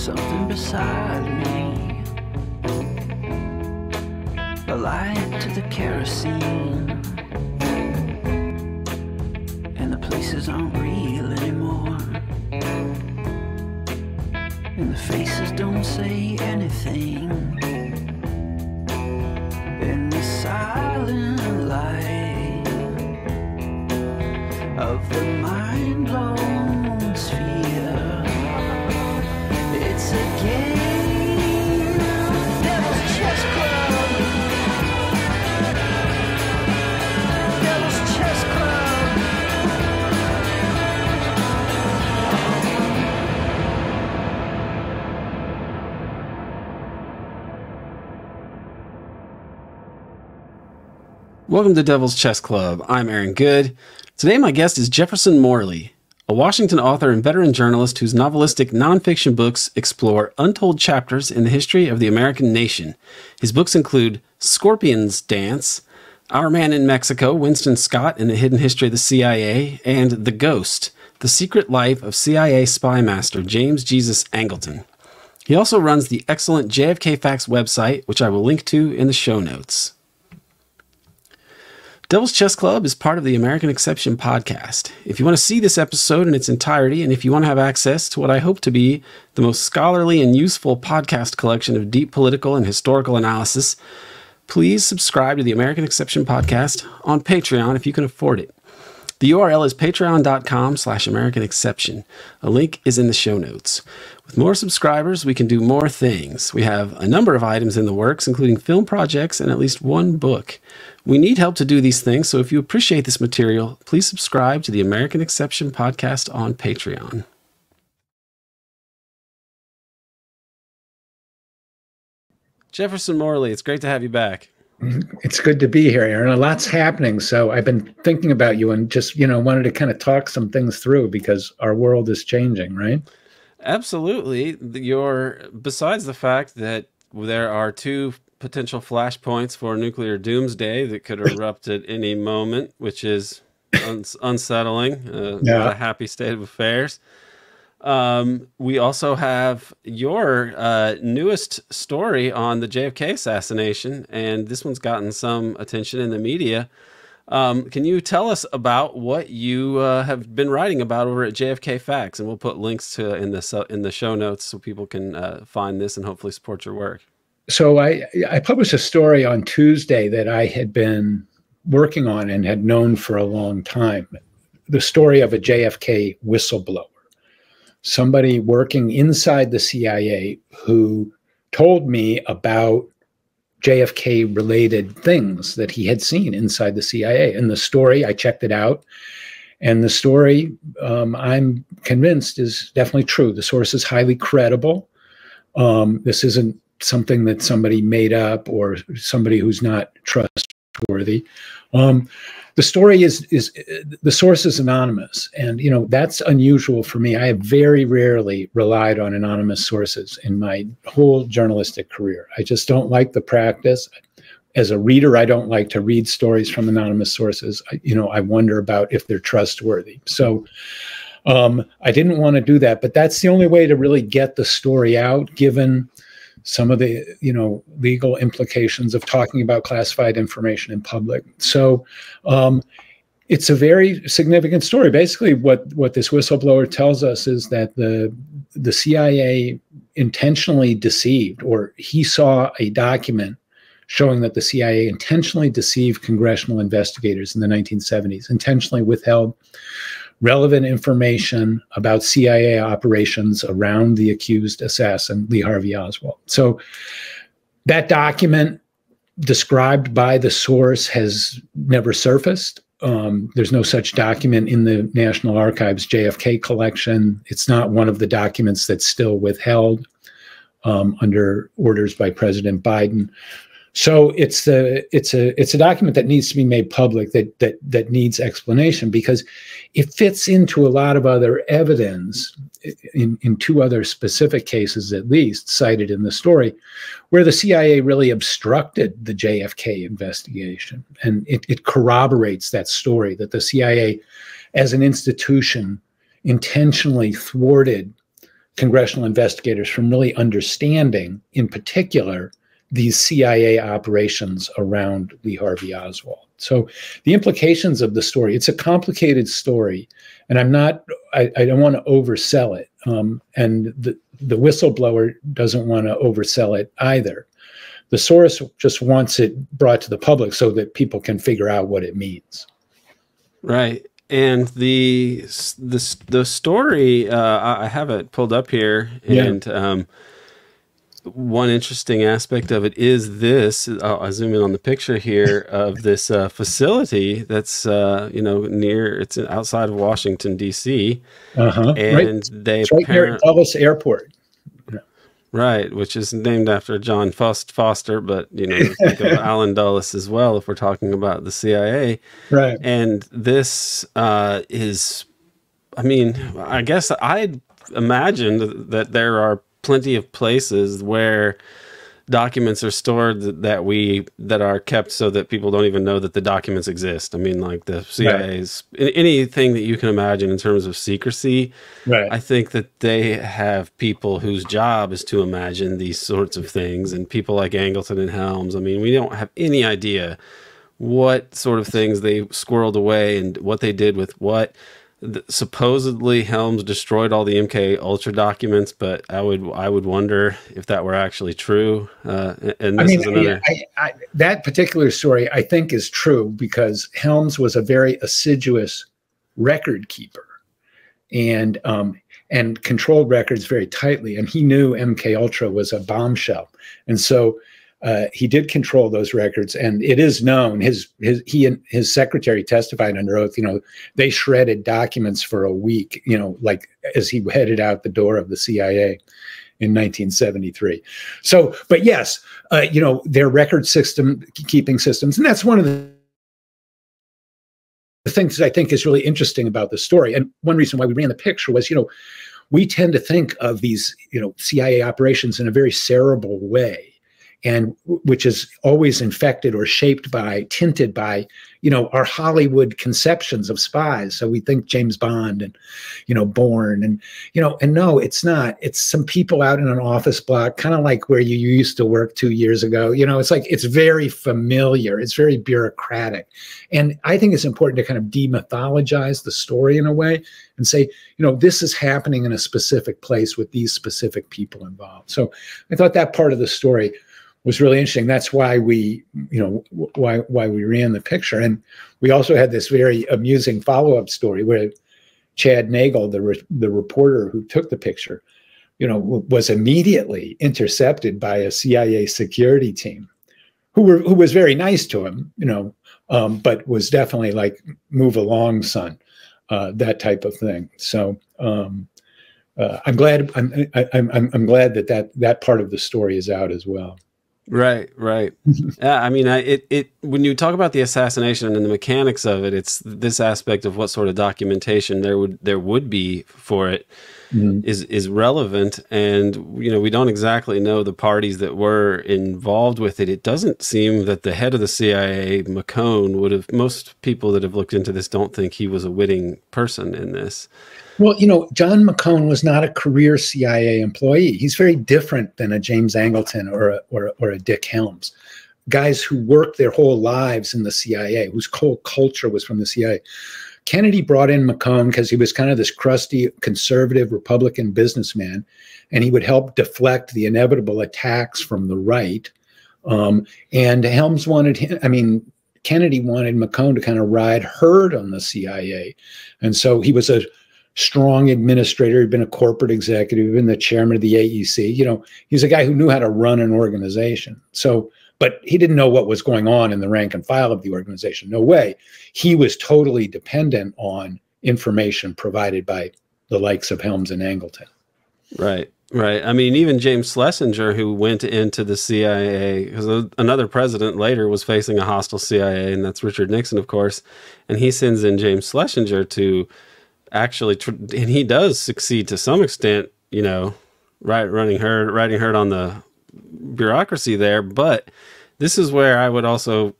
something beside me, a light to the kerosene, and the places aren't real anymore, and the faces don't say anything, in the silent light of the mind-blown sphere. It's a game, Devil's Chess Club. Devil's Chess Club. Welcome to Devil's Chess Club. I'm Aaron Good. Today my guest is Jefferson Morley, a Washington author and veteran journalist whose novelistic nonfiction books explore untold chapters in the history of the American nation. His books include Scorpion's Dance, Our Man in Mexico, Winston Scott and the Hidden History of the CIA, and The Ghost, The Secret Life of CIA Spymaster James Jesus Angleton. He also runs the excellent JFK Facts website, which I will link to in the show notes. Devil's Chess Club is part of the American Exception podcast. If you want to see this episode in its entirety, and if you want to have access to what I hope to be the most scholarly and useful podcast collection of deep political and historical analysis, please subscribe to the American Exception podcast on Patreon if you can afford it. The URL is patreon.com/AmericanException. A link is in the show notes. With more subscribers, we can do more things. We have a number of items in the works, including film projects and at least one book. We need help to do these things, so if you appreciate this material, please subscribe to the American Exception podcast on Patreon. Jefferson Morley, it's great to have you back. It's good to be here, Aaron. A lot's happening, so I've been thinking about you and just, wanted to kind of talk some things through because our world is changing, right? Absolutely. Besides the fact that there are two potential flashpoints for nuclear doomsday that could erupt at any moment, which is unsettling, not a happy state of affairs. We also have your newest story on the JFK assassination, and this one's gotten some attention in the media. Can you tell us about what you have been writing about over at JFK Facts? And we'll put links to in the show notes so people can find this and hopefully support your work. So I published a story on Tuesday that I had been working on and had known for a long time. The story of a JFK whistleblower, somebody working inside the CIA who told me about JFK-related things that he had seen inside the CIA. And the story, I checked it out, and the story, I'm convinced, is definitely true. The source is highly credible. This isn't something that somebody made up or somebody who's not trustworthy. The story is the source is anonymous, and that's unusual for me. I have very rarely relied on anonymous sources in my whole journalistic career. I just don't like the practice. As a reader, I don't like to read stories from anonymous sources. I wonder about if they're trustworthy. So I didn't want to do that, but that's the only way to really get the story out, given some of the legal implications of talking about classified information in public. So it's a very significant story. Basically, what this whistleblower tells us is that the CIA intentionally deceived, or he saw a document showing that the CIA intentionally deceived congressional investigators in the 1970s, intentionally withheld relevant information about CIA operations around the accused assassin, Lee Harvey Oswald. So that document described by the source has never surfaced. There's no such document in the National Archives JFK collection. It's not one of the documents that's still withheld under orders by President Biden. So it's a document that needs to be made public, that needs explanation, because it fits into a lot of other evidence in two other specific cases, at least cited in the story, where the CIA really obstructed the JFK investigation. And it corroborates that story, that the CIA as an institution intentionally thwarted congressional investigators from really understanding, in particular, these CIA operations around Lee Harvey Oswald. So the implications of the story, it's a complicated story, and I don't want to oversell it. And the whistleblower doesn't want to oversell it either. The source just wants it brought to the public so that people can figure out what it means. Right. And the story, I have it pulled up here, and one interesting aspect of it is this. I'll zoom in on the picture here of this facility that's it's outside of Washington D.C. And it's right here at Dulles Airport. Right, which is named after John Foster, but think of Allen Dulles as well if we're talking about the CIA. Right. And this is, I guess I'd imagined that there are plenty of places where documents are stored that are kept so that people don't even know that the documents exist. Like the CIA's, anything that you can imagine in terms of secrecy. Right. I think that they have people whose job is to imagine these sorts of things, and people like Angleton and Helms. We don't have any idea what sort of things they squirreled away and what they did with what. Supposedly Helms destroyed all the MK Ultra documents, but I would wonder if that were actually true. And this is another. That particular story I think is true because Helms was a very assiduous record keeper, and controlled records very tightly, and he knew MK Ultra was a bombshell, and so. He did control those records, and it is known. He and his secretary testified under oath. They shredded documents for a week. Like as he headed out the door of the CIA in 1973. So, but yes, their record keeping systems, and that's one of the things that I think is really interesting about the story. And one reason why we ran the picture was, we tend to think of these, CIA operations in a very cerebral way. And which is always infected or tinted by, our Hollywood conceptions of spies. So we think James Bond and, Bourne and no, it's not. It's some people out in an office block, kind of like where you used to work 2 years ago. It's like, it's very familiar. It's very bureaucratic. And I think it's important to kind of demythologize the story in a way and say, this is happening in a specific place with these specific people involved. So I thought that part of the story was really interesting. That's why we ran the picture. And we also had this very amusing follow-up story where Chad Nagel, the reporter who took the picture, was immediately intercepted by a CIA security team who was very nice to him, but was definitely like, move along, son, that type of thing. So I'm glad that part of the story is out as well. Right. Yeah, when you talk about the assassination and the mechanics of it, it's this aspect of what sort of documentation there would be for it is relevant. And we don't exactly know the parties that were involved with it. It doesn't seem that the head of the CIA, McCone, would have. Most people that have looked into this don't think he was a witting person in this. Well, John McCone was not a career CIA employee. He's very different than a James Angleton or a Dick Helms, guys who worked their whole lives in the CIA, whose whole culture was from the CIA. Kennedy brought in McCone because he was kind of this crusty, conservative Republican businessman, and he would help deflect the inevitable attacks from the right. And Helms wanted him, Kennedy wanted McCone to kind of ride herd on the CIA. And so he was a strong administrator. He'd been a corporate executive, he'd been the chairman of the AEC. He's a guy who knew how to run an organization. So, but he didn't know what was going on in the rank and file of the organization. No way. He was totally dependent on information provided by the likes of Helms and Angleton. Right. Even James Schlesinger, who went into the CIA, because another president later was facing a hostile CIA, and that's Richard Nixon, of course. And he sends in James Schlesinger to actually, and he does succeed to some extent, riding herd on the bureaucracy there. But this is where I would also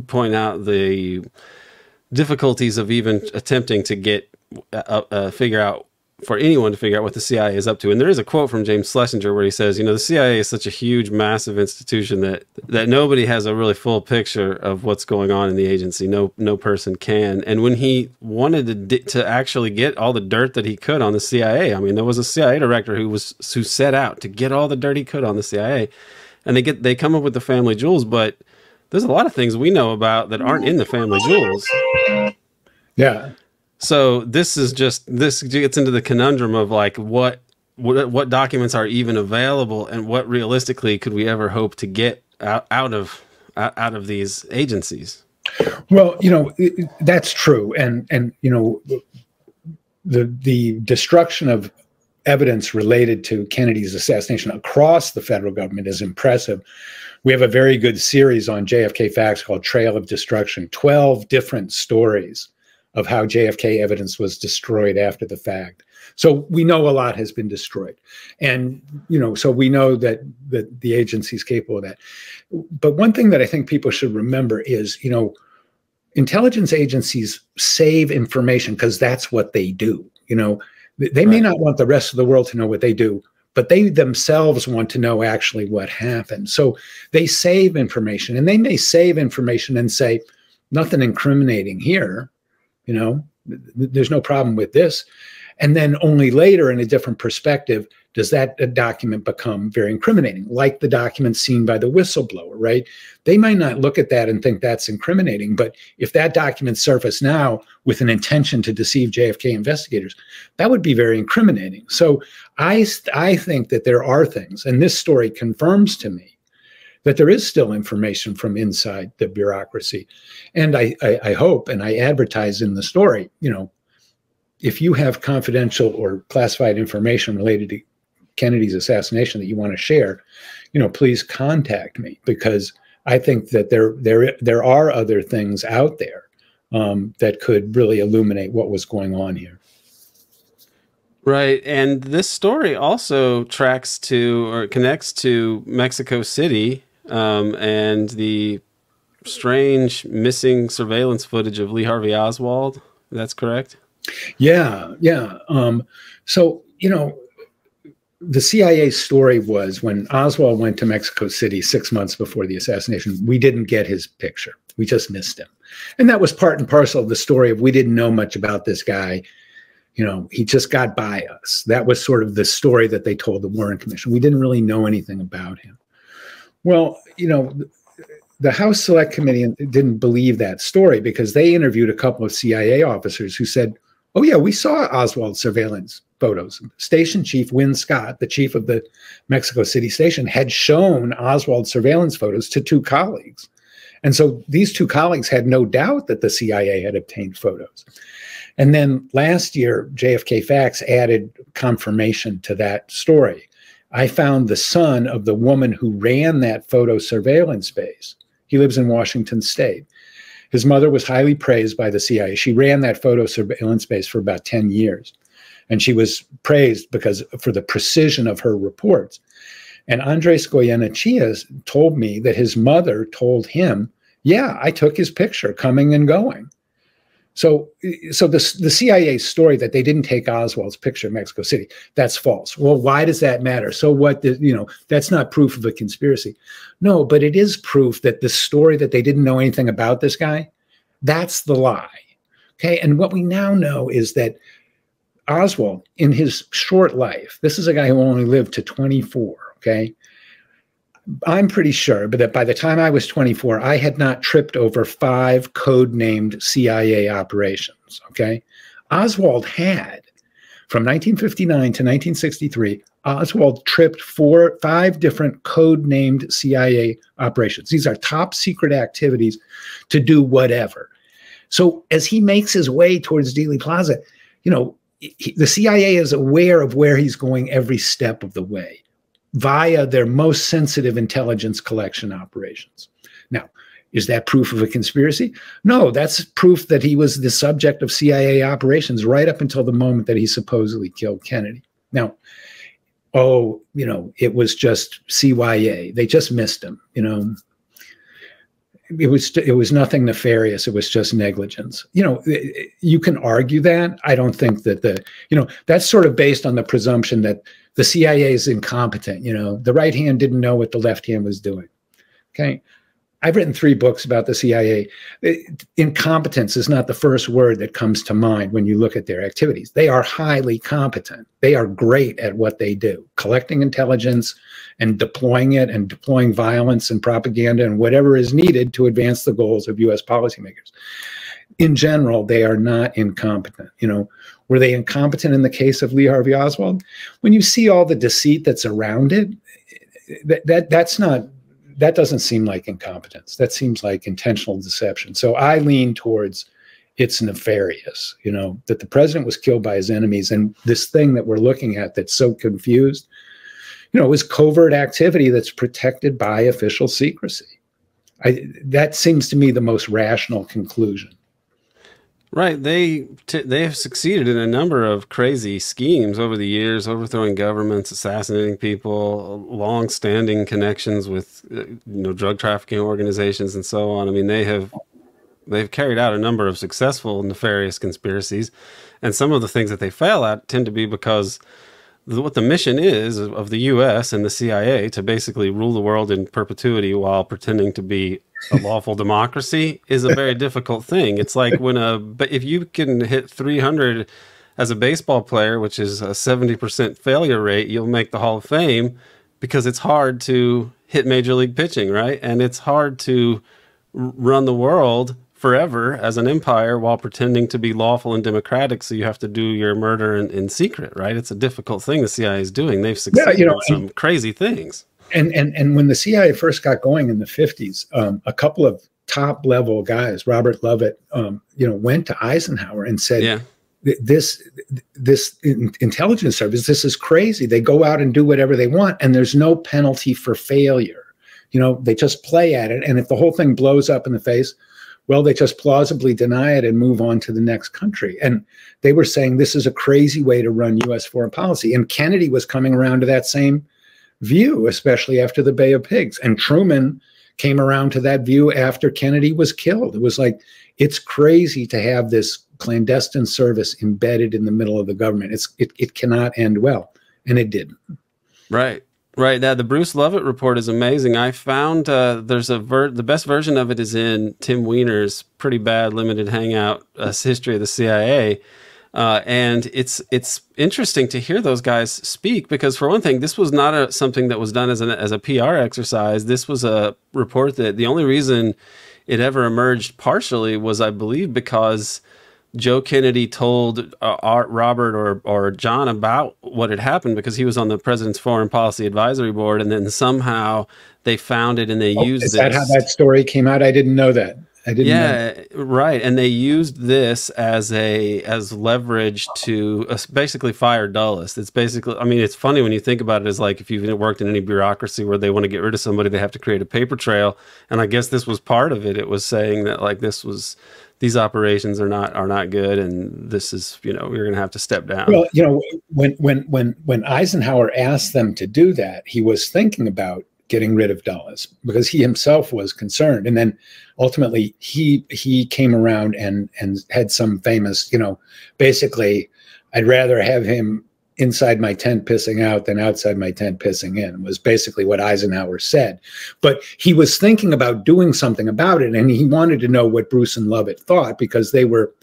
point out the difficulties of even attempting to figure out for anyone to figure out what the CIA is up to. And there is a quote from James Schlesinger where he says, you know, the CIA is such a huge, massive institution that nobody has a really full picture of what's going on in the agency. No person can. And when he wanted to actually get all the dirt that he could on the CIA, I mean, there was a CIA director who set out to get all the dirt he could on the CIA, and they come up with the family jewels, but there's a lot of things we know about that aren't in the family jewels. Yeah. So this gets into the conundrum of like what documents are even available, and what realistically could we ever hope to get out of these agencies. Well, you know, that's true, and you know, the destruction of evidence related to Kennedy's assassination across the federal government is impressive. We have a very good series on JFK Facts called Trail of Destruction, 12 different stories of how JFK evidence was destroyed after the fact. So we know a lot has been destroyed. And, you know, so we know that the agency is capable of that. But one thing that I think people should remember is, you know, intelligence agencies save information because that's what they do. You know, they may not want the rest of the world to know what they do, but they themselves want to know actually what happened. So they save information, and they may save information and say, nothing incriminating here. You know, there's no problem with this. And then only later, in a different perspective, does that document become very incriminating, like the document seen by the whistleblower, right? They might not look at that and think that's incriminating, but if that document surfaced now with an intention to deceive JFK investigators, that would be very incriminating. So I think that there are things, and this story confirms to me that there is still information from inside the bureaucracy. And I hope, and I advertise in the story, you know, if you have confidential or classified information related to Kennedy's assassination that you want to share, you know, please contact me, because I think that there are other things out there that could really illuminate what was going on here. Right. And this story also tracks to, or connects to, Mexico City, and the strange missing surveillance footage of Lee Harvey Oswald. That's correct? Yeah. Yeah. So, you know, the CIA story was when Oswald went to Mexico City 6 months before the assassination, we didn't get his picture. We just missed him. And that was part and parcel of the story of we didn't know much about this guy. You know, he just got by us. That was sort of the story that they told the Warren Commission. We didn't really know anything about him. Well, you know, the House Select Committee didn't believe that story because they interviewed a couple of CIA officers who said, oh, yeah, we saw Oswald's surveillance photos. Station Chief Wynn Scott, the chief of the Mexico City station, had shown Oswald's surveillance photos to two colleagues. And so these two colleagues had no doubt that the CIA had obtained photos. And then last year, JFK Facts added confirmation to that story. I found the son of the woman who ran that photo surveillance base. He lives in Washington State. His mother was highly praised by the CIA. She ran that photo surveillance base for about 10 years. And she was praised for the precision of her reports. And Andres Goyenechea told me that his mother told him, yeah, I took his picture coming and going. So the CIA story that they didn't take Oswald's picture in Mexico City, that's false. Well, why does that matter? So what, you know, that's not proof of a conspiracy. No, but it is proof that the story that they didn't know anything about this guy, that's the lie. Okay. And what we now know is that Oswald, in his short life, this is a guy who only lived to 24. Okay. I'm pretty sure, but that by the time I was 24, I had not tripped over 5 code-named CIA operations, okay? Oswald had. From 1959 to 1963, Oswald tripped 5 different code-named CIA operations. These are top secret activities to do whatever. So as he makes his way towards Dealey Plaza, you know, the CIA is aware of where he's going every step of the way, via their most sensitive intelligence collection operations. Now, is that proof of a conspiracy? No, that's proof that he was the subject of CIA operations right up until the moment that he supposedly killed Kennedy. Now, oh, you know, it was just CYA. They just missed him, you know. it was nothing nefarious. It was just negligence. You can argue that. I don't think that that's sort of based on the presumption that the CIA is incompetent. The right hand didn't know what the left hand was doing. Okay. I've written 3 books about the CIA. Incompetence is not the first word that comes to mind when you look at their activities. They are highly competent. They are great at what they do, collecting intelligence and deploying it, and deploying violence and propaganda and whatever is needed to advance the goals of U.S. policymakers. In general, they are not incompetent. Were they incompetent in the case of Lee Harvey Oswald? When you see all the deceit that's around it, that doesn't seem like incompetence. That seems like intentional deception. So I lean towards it's nefarious, that the president was killed by his enemies. And this thing that we're looking at that's so confused, is covert activity that's protected by official secrecy. That seems to me the most rational conclusion. Right. They have succeeded in a number of crazy schemes over the years, overthrowing governments, assassinating people, long-standing connections with drug trafficking organizations and so on. I mean, they've carried out a number of successful nefarious conspiracies, and some of the things that they fail at tend to be because what the mission is of the U.S. and the CIA to basically rule the world in perpetuity while pretending to be a lawful democracy is a very difficult thing. It's like but if you can hit 300 as a baseball player, which is a 70% failure rate, you'll make the Hall of Fame, because it's hard to hit major league pitching, right? And it's hard to run the world forever as an empire while pretending to be lawful and democratic. So you have to do your murder in secret, right? It's a difficult thing the CIA is doing. They've succeeded in some crazy things. And when the CIA first got going in the 50s, a couple of top level guys, Robert Lovett, went to Eisenhower and said, this intelligence service, this is crazy. They go out and do whatever they want, and there's no penalty for failure. They just play at it. And if the whole thing blows up in the face, well, they just plausibly deny it and move on to the next country. And they were saying this is a crazy way to run U.S. foreign policy. And Kennedy was coming around to that same view, especially after the Bay of Pigs. And Truman came around to that view after Kennedy was killed. It was like, it's crazy to have this clandestine service embedded in the middle of the government. It cannot end well. And it didn't. Right. Right. Now, the Bruce Lovett report is amazing. I found there's the best version of it is in Tim Weiner's pretty bad limited hangout history of the CIA. And it's interesting to hear those guys speak, because for one thing, this was not something that was done as a PR exercise. This was a report that the only reason it ever emerged partially was, I believe, because Joe Kennedy told Robert or John about what had happened, because he was on the president's foreign policy advisory board, and then somehow they found it and they used this. Is that how that story came out? I didn't know that. Right. And they used this as leverage to basically fire Dulles. It's basically, I mean, it's funny when you think about it, as like if you've worked in any bureaucracy where they want to get rid of somebody, they have to create a paper trail. And I guess this was part of it. It was saying that like these operations are not good, and this is, you're going to have to step down. Well, when Eisenhower asked them to do that, he was thinking about getting rid of Dulles because he himself was concerned. And then ultimately he came around and had some famous, basically, I'd rather have him inside my tent pissing out than outside my tent pissing in, was basically what Eisenhower said. But he was thinking about doing something about it, and he wanted to know what Bruce and Lovett thought, because they were,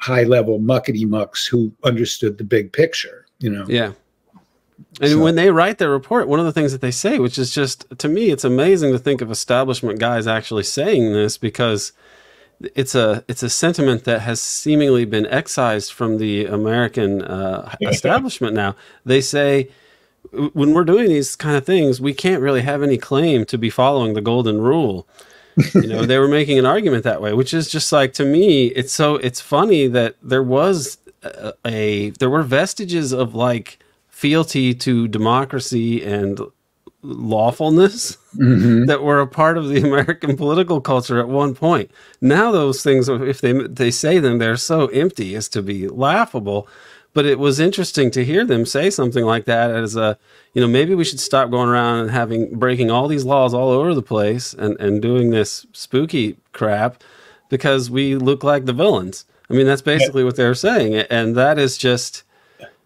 high-level muckety-mucks who understood the big picture, Yeah. And when they write their report, one of the things that they say, which is just, to me, it's amazing to think of establishment guys actually saying this, because it's a sentiment that has seemingly been excised from the American establishment now. They say, when we're doing these kind of things, we can't really have any claim to be following the golden rule. They were making an argument that way, which is just like, to me, it's funny that there were vestiges of like fealty to democracy and lawfulness that were a part of the American political culture at one point. Now those things, if they say them, they're so empty as to be laughable. But it was interesting to hear them say something like that as a, maybe we should stop going around and breaking all these laws all over the place and doing this spooky crap because we look like the villains. I mean, that's basically what they're saying. And that is just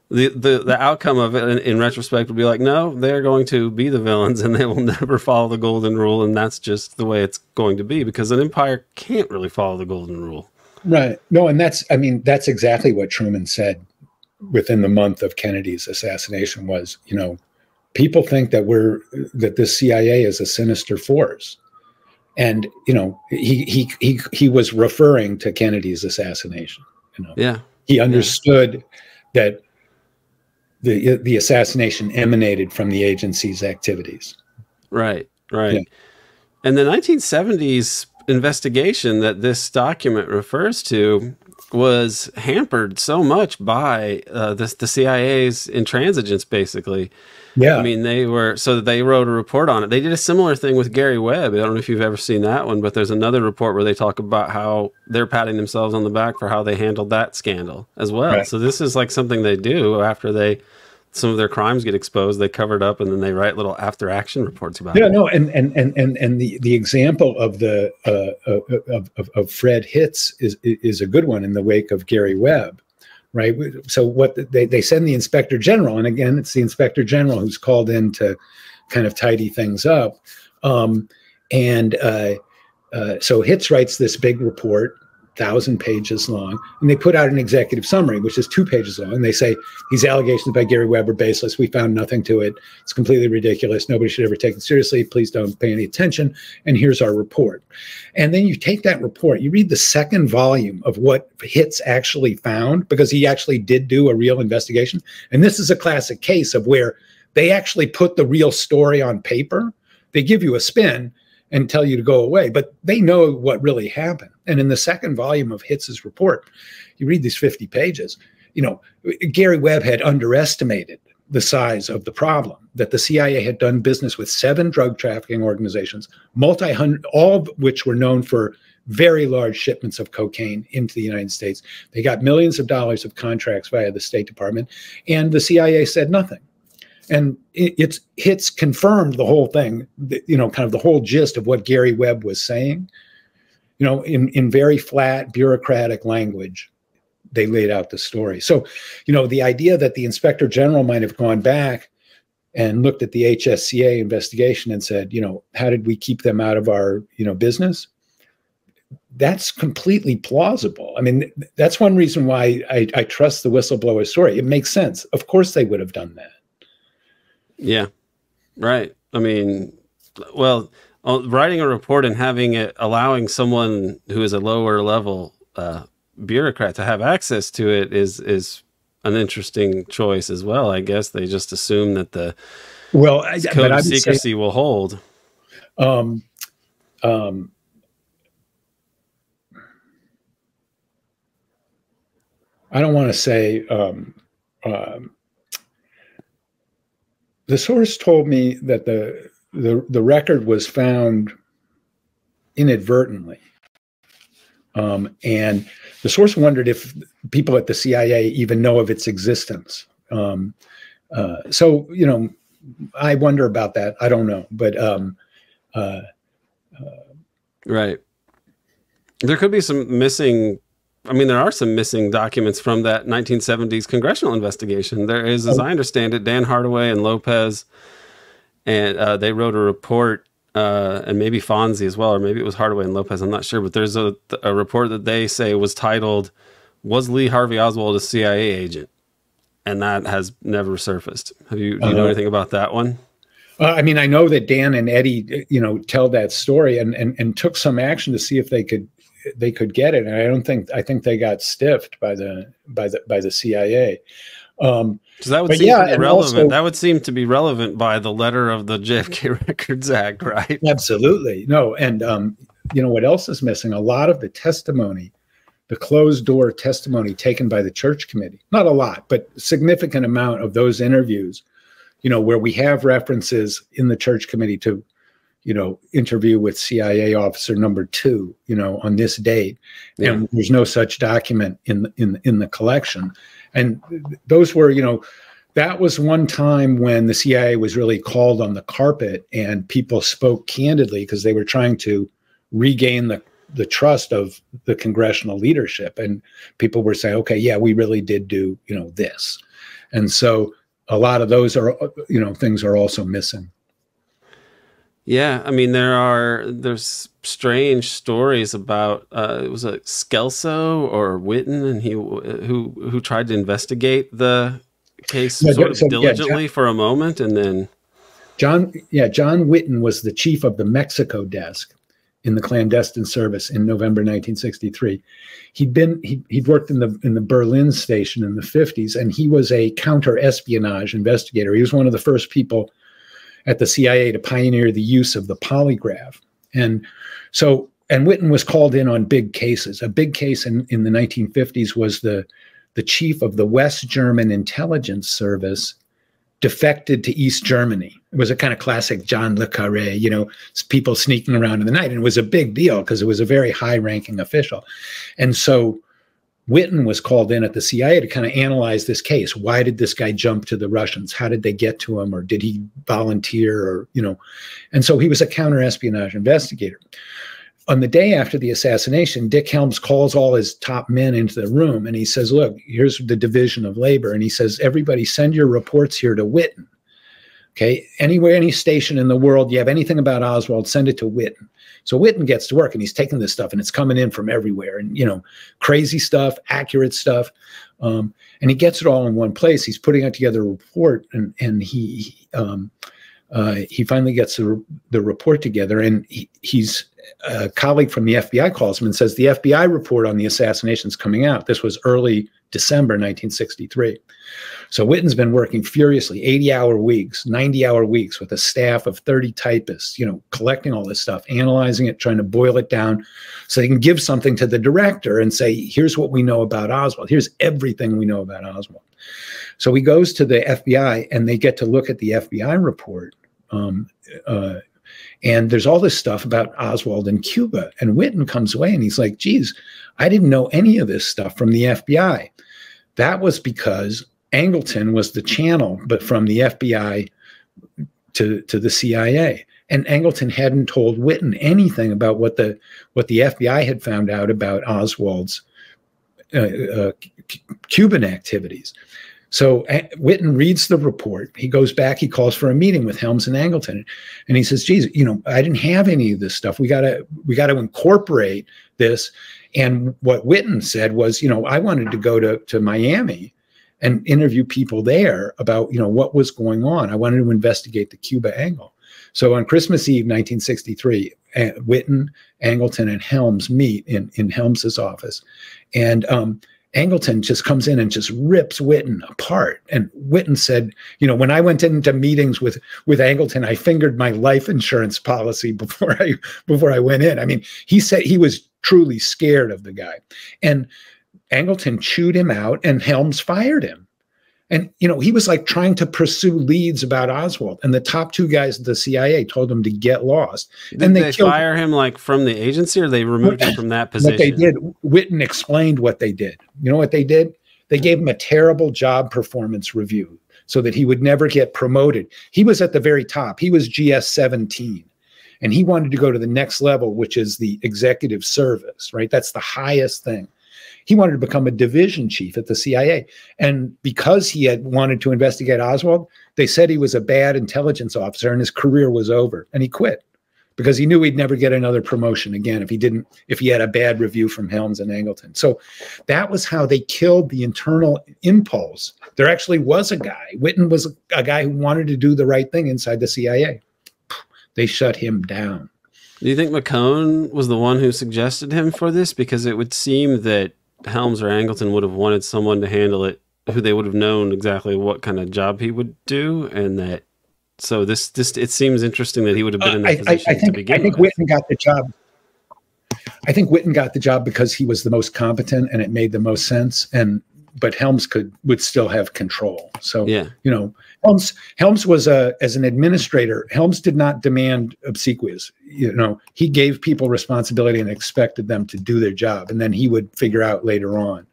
the outcome of it in retrospect would be like, no, they're going to be the villains and they will never follow the golden rule. And that's just the way it's going to be because an empire can't really follow the golden rule. Right. No. And that's exactly what Truman said within the month of Kennedy's assassination was, people think that this CIA is a sinister force. And, he was referring to Kennedy's assassination. Yeah. He understood that the assassination emanated from the agency's activities. Right. Yeah. And the 1970s investigation that this document refers to was hampered so much by the CIA's intransigence, basically. Yeah. I mean, they wrote a report on it. They did a similar thing with Gary Webb. I don't know if you've ever seen that one, but there's another report where they talk about how they're patting themselves on the back for how they handled that scandal as well. Right. So this is like something they do after some of their crimes get exposed, they cover it up, and then they write little after action reports about it. Yeah, no, and the example of of Fred Hitz is a good one in the wake of Gary Webb, right? So what they send the Inspector General, and again, it's the Inspector General who's called in to kind of tidy things up, so Hitz writes this big report, 1,000 pages long, and they put out an executive summary, which is 2 pages long. And they say, these allegations by Gary Webb are baseless. We found nothing to it. It's completely ridiculous. Nobody should ever take it seriously. Please don't pay any attention. And here's our report. And then you take that report, you read the second volume of what Hitz actually found, because he actually did do a real investigation. And this is a classic case of where they actually put the real story on paper. They give you a spin and tell you to go away, but they know what really happened. And in the second volume of Hitz's report, you read these 50 pages, Gary Webb had underestimated the size of the problem, that the CIA had done business with 7 drug trafficking organizations, all of which were known for very large shipments of cocaine into the United States. They got millions of dollars of contracts via the State Department, and the CIA said nothing. And Hitz confirmed the whole thing, kind of the whole gist of what Gary Webb was saying, in very flat bureaucratic language. They laid out the story. So, the idea that the Inspector General might have gone back and looked at the HSCA investigation and said, how did we keep them out of our, business? That's completely plausible. I mean, that's one reason why I trust the whistleblower story. It makes sense. Of course they would have done that. Yeah, right. I mean, well, writing a report and allowing someone who is a lower level bureaucrat to have access to it is an interesting choice as well. I guess they just assume that the code of secrecy will hold. I don't want to say. The source told me that the record was found inadvertently. And the source wondered if people at the CIA even know of its existence. So, I wonder about that. I don't know. But right. There could be some missing. I mean, there are some missing documents from that 1970s congressional investigation. There is, as I understand it, Dan Hardaway and Lopez, and they wrote a report, and maybe Fonzie as well, or maybe it was Hardaway and Lopez, I'm not sure, but there's a report that they say was titled, "Was Lee Harvey Oswald a CIA agent?" And that has never surfaced. Do you know anything about that one? I mean, I know that Dan and Eddie, tell that story and took some action to see if they could get it, and I think they got stiffed by the CIA. So that would seem to be relevant. That would seem to be relevant by the letter of the JFK Records Act, right? Absolutely. No, and what else is missing? A lot of the testimony, the closed door testimony taken by the church committee. Not a lot, but significant amount of those interviews, where we have references in the church committee to interview with CIA officer number 2, on this date. Yeah. And there's no such document in the collection. And those were, that was one time when the CIA was really called on the carpet, and people spoke candidly because they were trying to regain the trust of the congressional leadership. And people were saying, okay, yeah, we really did do, this. And so a lot of those are, things are also missing. Yeah, I mean, there's strange stories about it was a Skelso or Witten, and who tried to investigate the case diligently for a moment, and then John Witten was the chief of the Mexico desk in the clandestine service in November 1963. He'd worked in the Berlin station in the 50s, and he was a counter-espionage investigator. He was one of the first people at the CIA to pioneer the use of the polygraph. And Witten was called in on big cases. A big case in the 1950s was the chief of the West German intelligence service defected to East Germany. It was a kind of classic John le Carré, people sneaking around in the night. And it was a big deal because it was a very high-ranking official. And so Witten was called in at the CIA to kind of analyze this case. Why did this guy jump to the Russians? How did they get to him? Or did he volunteer? Or, and so he was a counter-espionage investigator. On the day after the assassination, Dick Helms calls all his top men into the room, and he says, look, here's the division of labor. And he says, everybody send your reports here to Witten. Okay, anywhere, any station in the world, you have anything about Oswald, send it to Witten. So Witten gets to work, and he's taking this stuff, and it's coming in from everywhere, and crazy stuff, accurate stuff, and he gets it all in one place. He's putting out together a report, and he finally gets the report together, and he's a colleague from the FBI calls him and says the FBI report on the assassination is coming out. This was early December 1963. So Witten's been working furiously, 80-hour weeks, 90-hour weeks with a staff of 30 typists, collecting all this stuff, analyzing it, trying to boil it down so they can give something to the director and say, here's what we know about Oswald. Here's everything we know about Oswald. So he goes to the FBI, and they get to look at the FBI report. And there's all this stuff about Oswald in Cuba. And Witten comes away, and he's like, geez, I didn't know any of this stuff from the FBI. That was because Angleton was the channel, but from the FBI to the CIA. And Angleton hadn't told Witten anything about what the FBI had found out about Oswald's Cuban activities. So Witten reads the report. He goes back. He calls for a meeting with Helms and Angleton, and he says, "Geez, I didn't have any of this stuff. We got to incorporate this." And what Witten said was, I wanted to go to Miami and interview people there about, what was going on. I wanted to investigate the Cuba angle. So on Christmas Eve, 1963, Witten, Angleton, and Helms meet in Helms's office, and Angleton just comes in and just rips Witten apart. And Witten said, when I went into meetings with Angleton, I fingered my life insurance policy before I went in. I mean, he said he was truly scared of the guy. And Angleton chewed him out, and Helms fired him. And, he was like trying to pursue leads about Oswald. And the top two guys at the CIA told him to get lost. Did they fire him like from the agency, or they removed him from that position? What they did, Witten explained what they did. You know what they did? They gave him a terrible job performance review so that he would never get promoted. He was at the very top. He was GS-17. And he wanted to go to the next level, which is the executive service, right? That's the highest thing. He wanted to become a division chief at the CIA. And because he had wanted to investigate Oswald, they said he was a bad intelligence officer and his career was over. And he quit because he knew he'd never get another promotion again if he had a bad review from Helms and Angleton. So that was how they killed the internal impulse. There actually was a guy. Witten was a guy who wanted to do the right thing inside the CIA. They shut him down. Do you think McCone was the one who suggested him for this? Because it would seem that Helms or Angleton would have wanted someone to handle it who they would have known exactly what kind of job he would do, and that so this it seems interesting that he would have been in that position to begin with. Witten got the job. I think Witten got the job because he was the most competent and it made the most sense. And but Helms would still have control. So, Yeah. you know, Helms was as an administrator, Helms did not demand obsequies. You know, he gave people responsibility and expected them to do their job, and then he would figure out later on.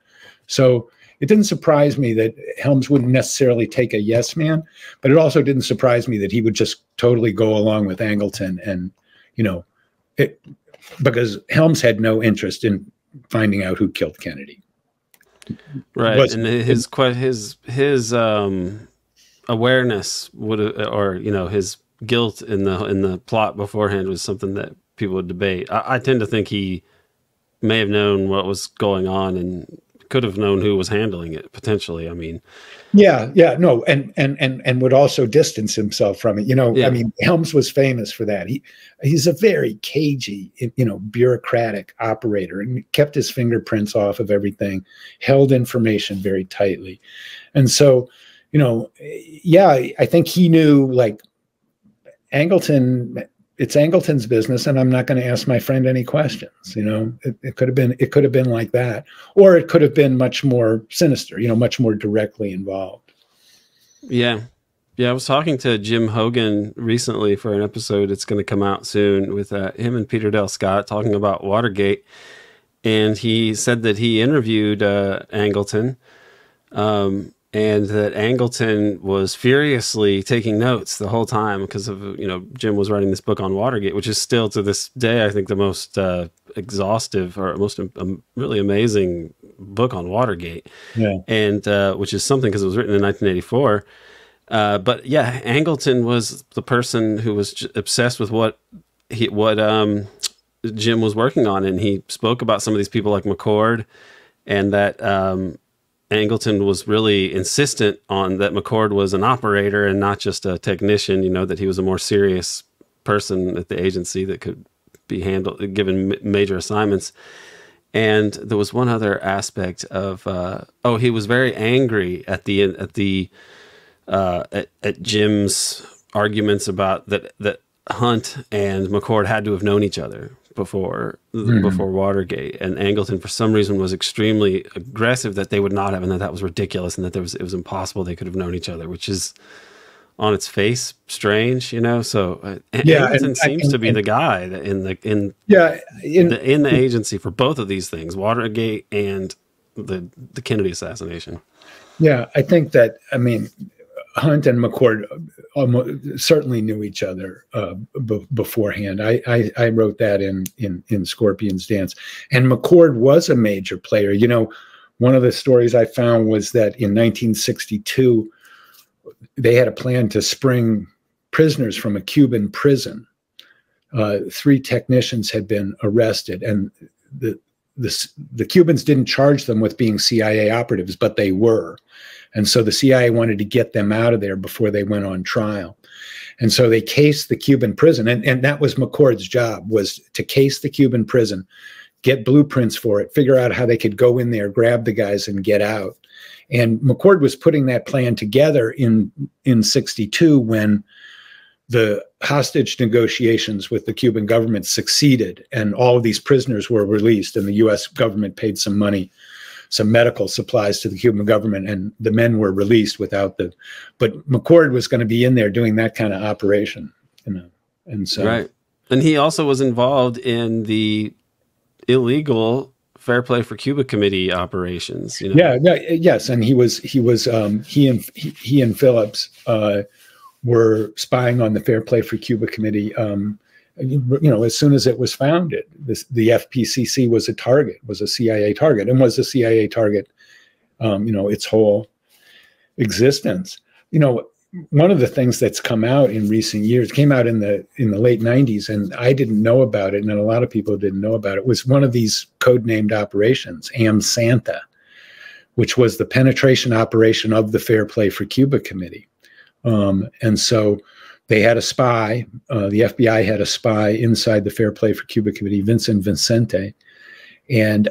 So it didn't surprise me that Helms wouldn't necessarily take a yes man, but it also didn't surprise me that he would just totally go along with Angleton, and, you know, because Helms had no interest in finding out who killed Kennedy. Right. And his awareness would, or, you know, his guilt in the plot beforehand was something that people would debate. I tend to think he may have known what was going on and could have known who was handling it potentially. I mean, no, and would also distance himself from it. You know, I mean, Helms was famous for that. He's a very cagey, you know, bureaucratic operator, and kept his fingerprints off of everything, held information very tightly, and so, you know, I think he knew, like, Angleton. It's Angleton's business, and I'm not going to ask my friend any questions. You know, it could have been like that, or it could have been much more sinister. You know, much more directly involved. Yeah. I was talking to Jim Hogan recently for an episode. It's going to come out soon with him and Peter Dale Scott talking about Watergate, and he said that he interviewed Angleton. And that Angleton was furiously taking notes the whole time because of, you know, Jim was writing this book on Watergate, which is still to this day, I think, the most exhaustive or most really amazing book on Watergate. Yeah. And which is something because it was written in 1984. But yeah, Angleton was the person who was obsessed with what Jim was working on, and he spoke about some of these people like McCord, and that Angleton was really insistent on that McCord was an operator and not just a technician, you know, that he was a more serious person at the agency that could be given major assignments. And there was one other aspect of, he was very angry at Jim's arguments about that Hunt and McCord had to have known each other before Watergate, and Angleton for some reason was extremely aggressive that they would not have, and that was ridiculous, and that it was impossible they could have known each other, which is on its face strange, you know. So Angleton seems to be the guy that in the agency for both of these things, Watergate and the Kennedy assassination. Yeah, I think that, I mean, Hunt and McCord certainly knew each other beforehand. I wrote that in Scorpion's Dance. And McCord was a major player. You know, one of the stories I found was that in 1962, they had a plan to spring prisoners from a Cuban prison. 3 technicians had been arrested, and the Cubans didn't charge them with being CIA operatives, but they were. And so the CIA wanted to get them out of there before they went on trial. And so they cased the Cuban prison. And that was McCord's job, was to case the Cuban prison, get blueprints for it, figure out how they could go in there, grab the guys, and get out. And McCord was putting that plan together in 62 when the hostage negotiations with the Cuban government succeeded, and all of these prisoners were released, and the U.S. government paid some money, some medical supplies to the Cuban government, and the men were released without but McCord was going to be in there doing that kind of operation, you know. And so, right. And he also was involved in the illegal Fair Play for Cuba Committee operations, you know? Yes. And he and Phillips were spying on the Fair Play for Cuba Committee. You know, as soon as it was founded, the FPCC was a CIA target, and was a CIA target, you know, its whole existence. You know, one of the things that's come out in recent years, came out in the late 90s, and I didn't know about it, and a lot of people didn't know about it, was one of these codenamed operations, Am Santa, which was the penetration operation of the Fair Play for Cuba Committee. And so they had a spy, the FBI had a spy inside the Fair Play for Cuba Committee, Vincent Vicente. And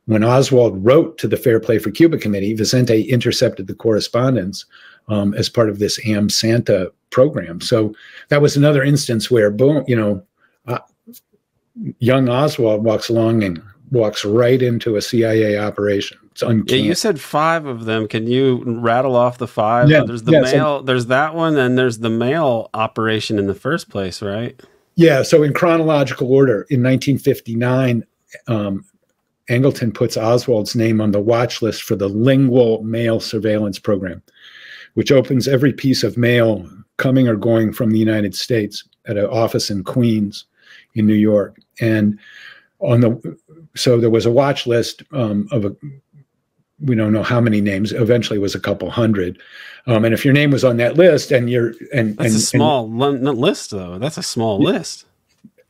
when Oswald wrote to the Fair Play for Cuba Committee, Vicente intercepted the correspondence as part of this Am Santa program. So that was another instance where, boom, you know, young Oswald walks along and walks right into a CIA operation. It's uncanny. Yeah, you said 5 of them. Can you rattle off the 5? Yeah, There's the mail. There's that one, and there's the mail operation in the first place, right? Yeah. So in chronological order, in 1959, Angleton puts Oswald's name on the watch list for the lingual mail surveillance program, which opens every piece of mail coming or going from the United States at an office in Queens in New York. And so there was a watch list we don't know how many names. Eventually, it was a couple hundred. And if your name was on that list, that's a small list, though. That's a small list.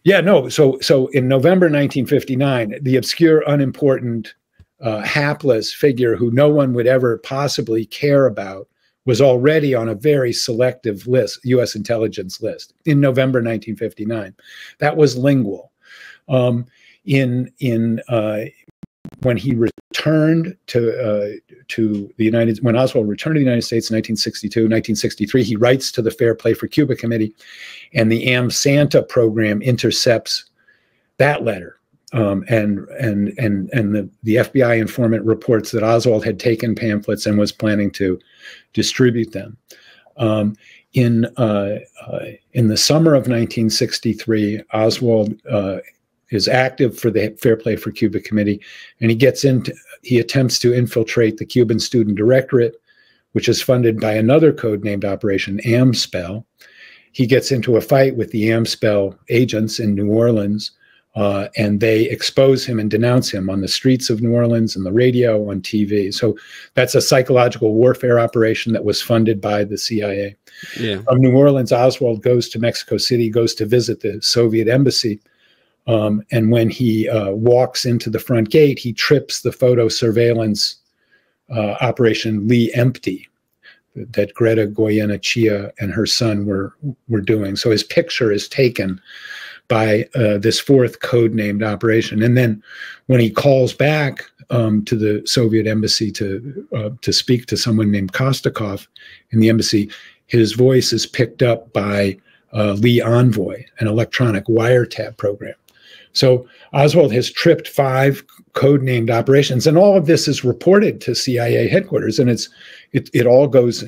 Yeah, no. So in November 1959, the obscure, unimportant, hapless figure who no one would ever possibly care about was already on a very selective list, U.S. intelligence list, in November 1959. That was lingual. When he returned when Oswald returned to the United States in 1962, 1963, he writes to the Fair Play for Cuba Committee, and the AmSanta program intercepts that letter. And the FBI informant reports that Oswald had taken pamphlets and was planning to distribute them. In the summer of 1963, Oswald is active for the Fair Play for Cuba Committee, and he attempts to infiltrate the Cuban Student Directorate, which is funded by another codenamed operation, AmSpell. He gets into a fight with the AmSpell agents in New Orleans, and they expose him and denounce him on the streets of New Orleans, and the radio, on TV. So that's a psychological warfare operation that was funded by the CIA. Yeah. From New Orleans, Oswald goes to Mexico City, goes to visit the Soviet embassy. And when he walks into the front gate, he trips the photo surveillance operation Lee Empty that Greta Goyenechea and her son were doing. So his picture is taken by this fourth codenamed operation. And then when he calls back to the Soviet embassy to speak to someone named Kostakov in the embassy, his voice is picked up by Lee Envoy, an electronic wiretap program. So Oswald has tripped 5 codenamed operations, and all of this is reported to CIA headquarters, and it all goes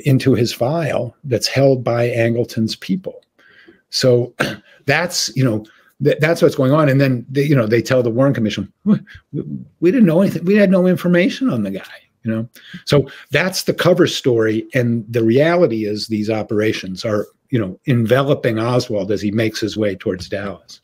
into his file that's held by Angleton's people. So that's what's going on. And then they tell the Warren Commission, we didn't know anything. We had no information on the guy. So that's the cover story, and the reality is these operations are enveloping Oswald as he makes his way towards Dallas.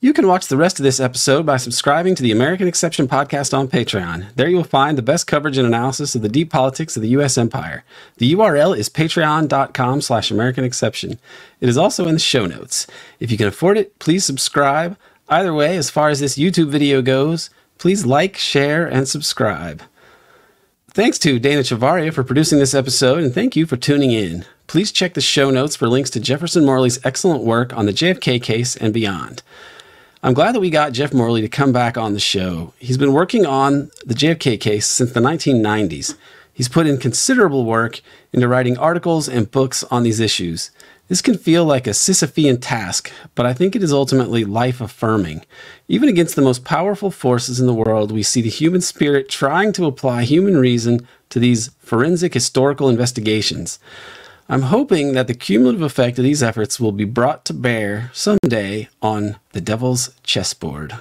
You can watch the rest of this episode by subscribing to the American Exception podcast on Patreon. There you will find the best coverage and analysis of the deep politics of the U.S. empire. The URL is patreon.com/American Exception. It is also in the show notes. If you can afford it, please subscribe. Either way, as far as this YouTube video goes, please like, share, and subscribe. Thanks to Dana Chavarria for producing this episode, and thank you for tuning in. Please check the show notes for links to Jefferson Morley's excellent work on the JFK case and beyond. I'm glad that we got Jeff Morley to come back on the show. He's been working on the JFK case since the 1990s. He's put in considerable work into writing articles and books on these issues. This can feel like a Sisyphean task, but I think it is ultimately life-affirming. Even against the most powerful forces in the world, we see the human spirit trying to apply human reason to these forensic historical investigations. I'm hoping that the cumulative effect of these efforts will be brought to bear someday on the devil's chessboard.